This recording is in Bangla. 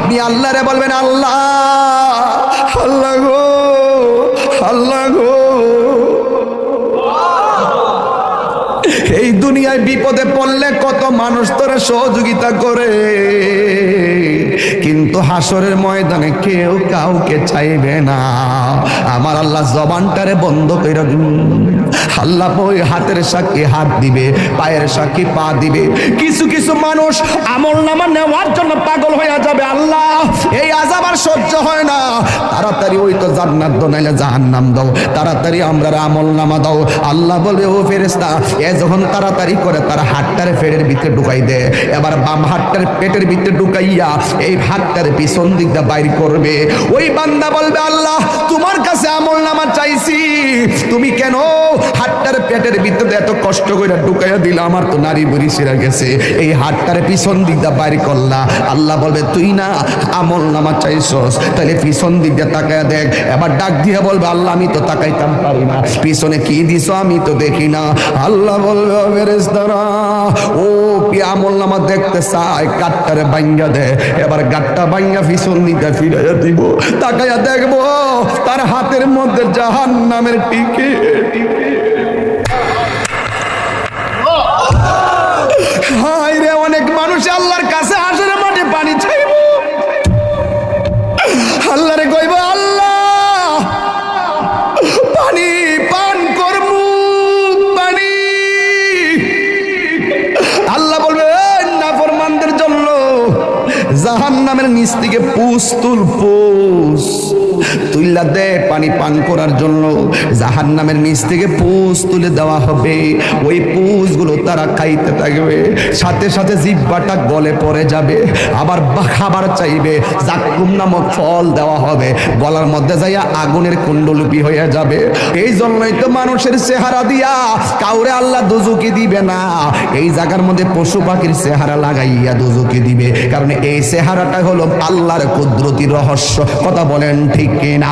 আপনি আল্লাহরে বলবেন, আল্লাহ, আল্লাহ গো, আল্লাহ গো, এই দুনিয়ায় বিপদে পড়লে কত মানুষ তোরে সহযোগিতা করে, কিন্তু হাসরের ময়দানে কেউ কাউকে চাইবে না। আমার আল্লাহ জবানটারে বন্ধ করে আল্লাহ ওই হাতের সাক্ষী হাত দিবে, পায়ের সাক্ষী পা দিবে। কিছু কিছু মানুষ আমলনামা নেওয়ার জন্য পাগল হয়ে যাবে। আল্লাহ, এই আযাব আর সহ্য হয় না, তাড়াতাড়ি ওই তো জান্নাত দাও নাইলে জাহান্নাম দাও, তাড়াতাড়ি আমরা আমলনামা দাও। আল্লাহ বলবে, ও ফেরেশতা, এ যখন তাড়াতাড়ি করে তার হাতটারে পেটের ভিতরে ঢুকাই দে। এবার বাম হাতটার পেটের ভিতরে ঢুকাইয়া এই হাতটারে পিছন দিক দিয়ে বাইর করবে। ওই বান্দা বলবে, আল্লাহ, তোমার কাছে আমলনামা চাইছি, তুমি কেন হাতটার পেটের ভিতরে এত কষ্ট করে ঢুকাইয়া দিলা? আমার তো নারী বুড়ি ছিঁড়ে গেছে, এই হাতটারে পিছন দিক দিয়ে বাইর করলা। আল্লাহ বলবে, তুই না আমলনামা চাইছস, তাহলে পিছন দিক দিয়ে তাকায়া দেখ। এবার ডাক দিয়ে বলবে, আল্লাহ, আমি তো তাকাইতাম পারি না, পিছনে কি দিছো আমি তো দেখি না। আল্লাহ বলবে, ফেরেশতারা, ও কি আমলনামা দেখতে চায়, গাটটারে ভাঙ্গা দে। এবার গাটটা ভাঙ্গা পিছন দিকে ফিরাইয়া দিব, তাকাইয়া দেখবো তার হাতের মধ্যে জাহান্নামের টিকিট। হায় রে, অনেক মানুষ আল্লাহর কাছে হাসরের মাঠে পানি চাইব, আল্লাহরে কইব, আল্লাহ, পানি পান করমু, পানি। আল্লাহ বলবে, নাফরমানদের জন্য জাহান্নামের নিচ থেকে পুষ তুল, পুষ তুইলা দে পানি পান করার জন্য। জাহান্নামের নিচ থেকে পুষ তুলে দেওয়া হবে, ওই পুষগুলো তারা খাইতে থাকবে, সাথে সাথে জিহ্বাটা গলে পড়ে যাবে। আবার খাবার চাইবে, জাক্কুম নামক ফল দেওয়া হবে, গলার মধ্যে যাইয়া আগুনের কুণ্ডলিপি হয়ে যাবে। এই জন্যই তো মানুষের চেহারা দিয়া কাউরে আল্লাহ দোজখে দিবে না, এই জায়গার মধ্যে পশু পাখির চেহারা লাগাইয়া দোজখে দিবে, কারণ এই চেহারাটা হলো আল্লাহর কুদরতি রহস্য। কথা বলেন ঠিক কিনা?